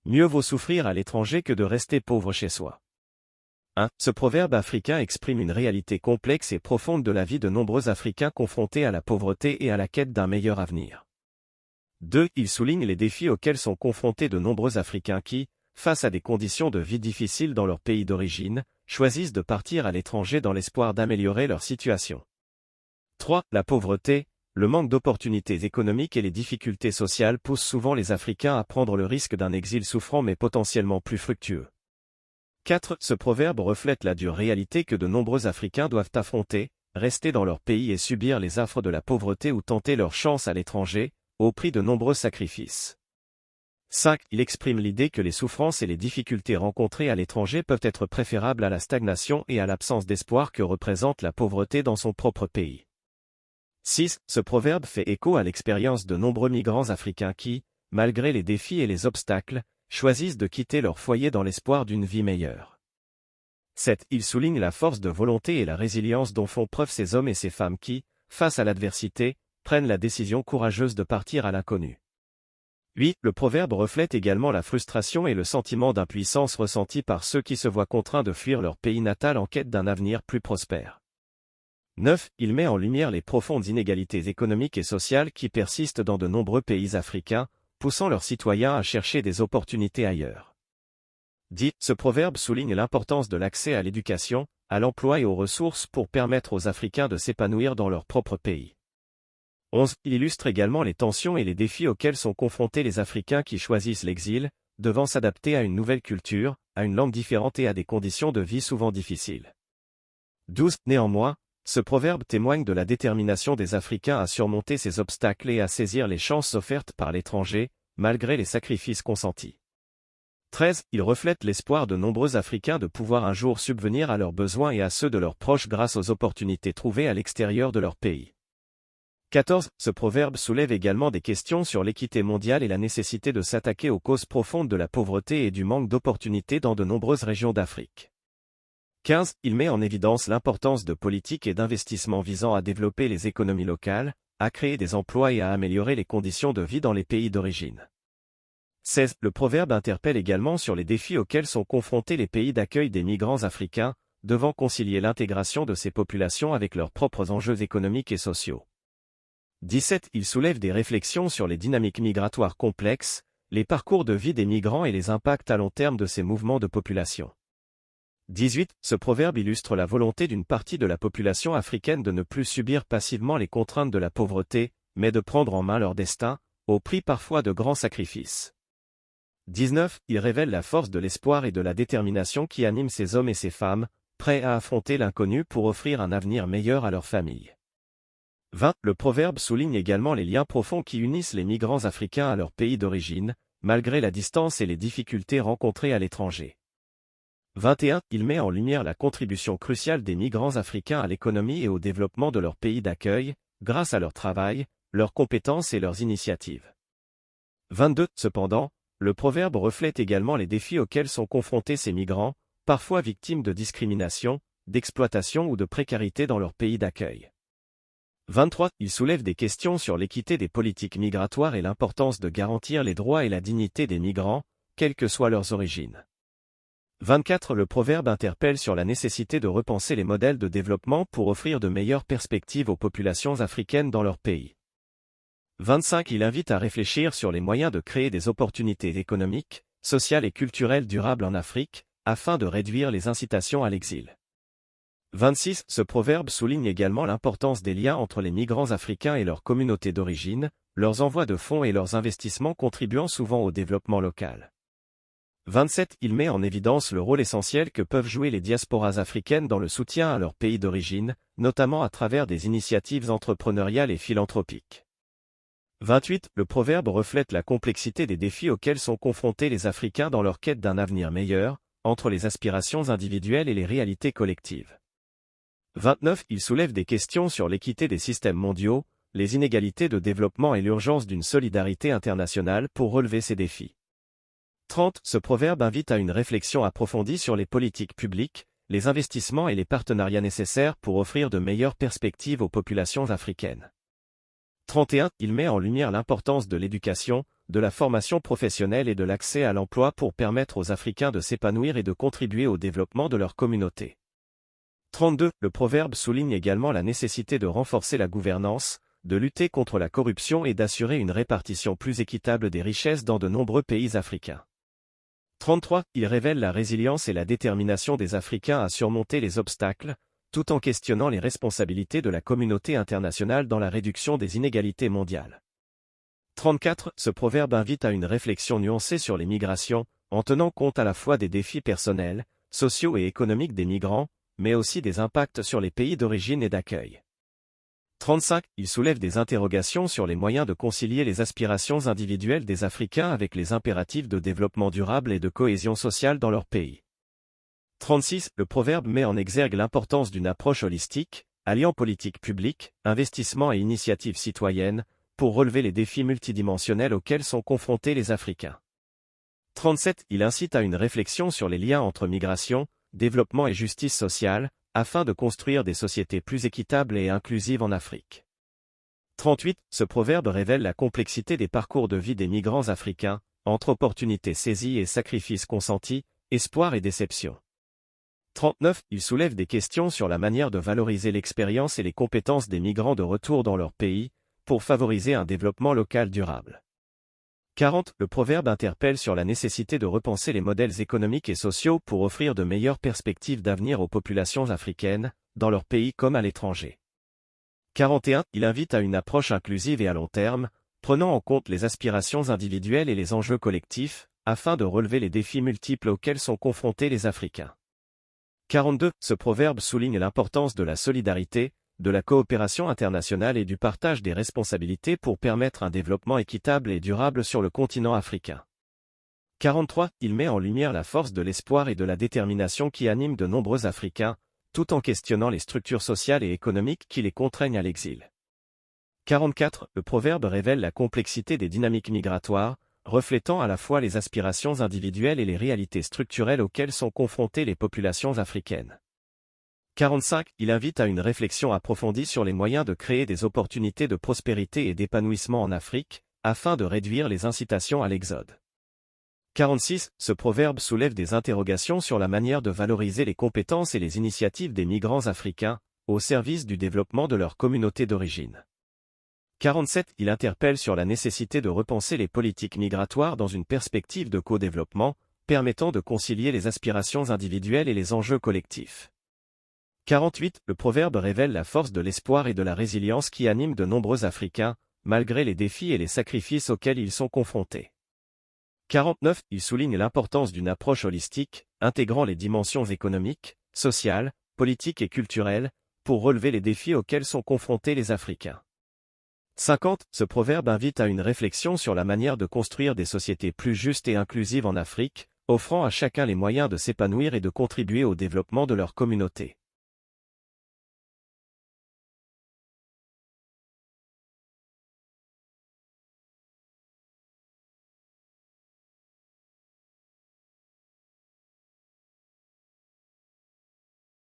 Mieux vaut souffrir à l'étranger que de rester pauvre chez soi. 1. Ce proverbe africain exprime une réalité complexe et profonde de la vie de nombreux Africains confrontés à la pauvreté et à la quête d'un meilleur avenir. 2. Il souligne les défis auxquels sont confrontés de nombreux Africains qui, face à des conditions de vie difficiles dans leur pays d'origine, choisissent de partir à l'étranger dans l'espoir d'améliorer leur situation. 3. La pauvreté, le manque d'opportunités économiques et les difficultés sociales poussent souvent les Africains à prendre le risque d'un exil souffrant mais potentiellement plus fructueux. 4. Ce proverbe reflète la dure réalité que de nombreux Africains doivent affronter, rester dans leur pays et subir les affres de la pauvreté ou tenter leur chance à l'étranger, au prix de nombreux sacrifices. 5. Il exprime l'idée que les souffrances et les difficultés rencontrées à l'étranger peuvent être préférables à la stagnation et à l'absence d'espoir que représente la pauvreté dans son propre pays. 6. Ce proverbe fait écho à l'expérience de nombreux migrants africains qui, malgré les défis et les obstacles, choisissent de quitter leur foyer dans l'espoir d'une vie meilleure. 7. Il souligne la force de volonté et la résilience dont font preuve ces hommes et ces femmes qui, face à l'adversité, prennent la décision courageuse de partir à l'inconnu. 8. Le proverbe reflète également la frustration et le sentiment d'impuissance ressenti par ceux qui se voient contraints de fuir leur pays natal en quête d'un avenir plus prospère. 9. Il met en lumière les profondes inégalités économiques et sociales qui persistent dans de nombreux pays africains, poussant leurs citoyens à chercher des opportunités ailleurs. 10. Ce proverbe souligne l'importance de l'accès à l'éducation, à l'emploi et aux ressources pour permettre aux Africains de s'épanouir dans leur propre pays. 11. Il illustre également les tensions et les défis auxquels sont confrontés les Africains qui choisissent l'exil, devant s'adapter à une nouvelle culture, à une langue différente et à des conditions de vie souvent difficiles. 12. Néanmoins, ce proverbe témoigne de la détermination des Africains à surmonter ces obstacles et à saisir les chances offertes par l'étranger, malgré les sacrifices consentis. 13. Il reflète l'espoir de nombreux Africains de pouvoir un jour subvenir à leurs besoins et à ceux de leurs proches grâce aux opportunités trouvées à l'extérieur de leur pays. 14. Ce proverbe soulève également des questions sur l'équité mondiale et la nécessité de s'attaquer aux causes profondes de la pauvreté et du manque d'opportunités dans de nombreuses régions d'Afrique. 15. Il met en évidence l'importance de politiques et d'investissements visant à développer les économies locales, à créer des emplois et à améliorer les conditions de vie dans les pays d'origine. 16. Le proverbe interpelle également sur les défis auxquels sont confrontés les pays d'accueil des migrants africains, devant concilier l'intégration de ces populations avec leurs propres enjeux économiques et sociaux. 17. Il soulève des réflexions sur les dynamiques migratoires complexes, les parcours de vie des migrants et les impacts à long terme de ces mouvements de population. 18. Ce proverbe illustre la volonté d'une partie de la population africaine de ne plus subir passivement les contraintes de la pauvreté, mais de prendre en main leur destin, au prix parfois de grands sacrifices. 19. Il révèle la force de l'espoir et de la détermination qui animent ces hommes et ces femmes, prêts à affronter l'inconnu pour offrir un avenir meilleur à leur famille. 20. Le proverbe souligne également les liens profonds qui unissent les migrants africains à leur pays d'origine, malgré la distance et les difficultés rencontrées à l'étranger. 21. Il met en lumière la contribution cruciale des migrants africains à l'économie et au développement de leur pays d'accueil, grâce à leur travail, leurs compétences et leurs initiatives. 22. Cependant, le proverbe reflète également les défis auxquels sont confrontés ces migrants, parfois victimes de discrimination, d'exploitation ou de précarité dans leur pays d'accueil. 23. Il soulève des questions sur l'équité des politiques migratoires et l'importance de garantir les droits et la dignité des migrants, quelles que soient leurs origines. 24. Le proverbe interpelle sur la nécessité de repenser les modèles de développement pour offrir de meilleures perspectives aux populations africaines dans leur pays. 25. Il invite à réfléchir sur les moyens de créer des opportunités économiques, sociales et culturelles durables en Afrique, afin de réduire les incitations à l'exil. 26. Ce proverbe souligne également l'importance des liens entre les migrants africains et leurs communautés d'origine, leurs envois de fonds et leurs investissements contribuant souvent au développement local. 27. Il met en évidence le rôle essentiel que peuvent jouer les diasporas africaines dans le soutien à leur pays d'origine, notamment à travers des initiatives entrepreneuriales et philanthropiques. 28. Le proverbe reflète la complexité des défis auxquels sont confrontés les Africains dans leur quête d'un avenir meilleur, entre les aspirations individuelles et les réalités collectives. 29. Il soulève des questions sur l'équité des systèmes mondiaux, les inégalités de développement et l'urgence d'une solidarité internationale pour relever ces défis. 30. Ce proverbe invite à une réflexion approfondie sur les politiques publiques, les investissements et les partenariats nécessaires pour offrir de meilleures perspectives aux populations africaines. 31. Il met en lumière l'importance de l'éducation, de la formation professionnelle et de l'accès à l'emploi pour permettre aux Africains de s'épanouir et de contribuer au développement de leur communauté. 32. Le proverbe souligne également la nécessité de renforcer la gouvernance, de lutter contre la corruption et d'assurer une répartition plus équitable des richesses dans de nombreux pays africains. 33. Il révèle la résilience et la détermination des Africains à surmonter les obstacles, tout en questionnant les responsabilités de la communauté internationale dans la réduction des inégalités mondiales. 34. Ce proverbe invite à une réflexion nuancée sur les migrations, en tenant compte à la fois des défis personnels, sociaux et économiques des migrants, mais aussi des impacts sur les pays d'origine et d'accueil. 35. Il soulève des interrogations sur les moyens de concilier les aspirations individuelles des Africains avec les impératifs de développement durable et de cohésion sociale dans leur pays. 36. Le proverbe met en exergue l'importance d'une approche holistique, alliant politique publique, investissement et initiatives citoyennes, pour relever les défis multidimensionnels auxquels sont confrontés les Africains. 37. Il incite à une réflexion sur les liens entre migration, développement et justice sociale, afin de construire des sociétés plus équitables et inclusives en Afrique. 38. Ce proverbe révèle la complexité des parcours de vie des migrants africains, entre opportunités saisies et sacrifices consentis, espoir et déception. 39. Il soulève des questions sur la manière de valoriser l'expérience et les compétences des migrants de retour dans leur pays, pour favoriser un développement local durable. 40. Le proverbe interpelle sur la nécessité de repenser les modèles économiques et sociaux pour offrir de meilleures perspectives d'avenir aux populations africaines, dans leur pays comme à l'étranger. 41. Il invite à une approche inclusive et à long terme, prenant en compte les aspirations individuelles et les enjeux collectifs, afin de relever les défis multiples auxquels sont confrontés les Africains. 42. Ce proverbe souligne l'importance de la solidarité, de la coopération internationale et du partage des responsabilités pour permettre un développement équitable et durable sur le continent africain. 43. Il met en lumière la force de l'espoir et de la détermination qui animent de nombreux Africains, tout en questionnant les structures sociales et économiques qui les contraignent à l'exil. 44. Le proverbe révèle la complexité des dynamiques migratoires, reflétant à la fois les aspirations individuelles et les réalités structurelles auxquelles sont confrontées les populations africaines. 45. Il invite à une réflexion approfondie sur les moyens de créer des opportunités de prospérité et d'épanouissement en Afrique, afin de réduire les incitations à l'exode. 46. Ce proverbe soulève des interrogations sur la manière de valoriser les compétences et les initiatives des migrants africains, au service du développement de leur communauté d'origine. 47. Il interpelle sur la nécessité de repenser les politiques migratoires dans une perspective de co-développement, permettant de concilier les aspirations individuelles et les enjeux collectifs. 48. Le proverbe révèle la force de l'espoir et de la résilience qui animent de nombreux Africains, malgré les défis et les sacrifices auxquels ils sont confrontés. 49. Il souligne l'importance d'une approche holistique, intégrant les dimensions économiques, sociales, politiques et culturelles, pour relever les défis auxquels sont confrontés les Africains. 50. Ce proverbe invite à une réflexion sur la manière de construire des sociétés plus justes et inclusives en Afrique, offrant à chacun les moyens de s'épanouir et de contribuer au développement de leur communauté.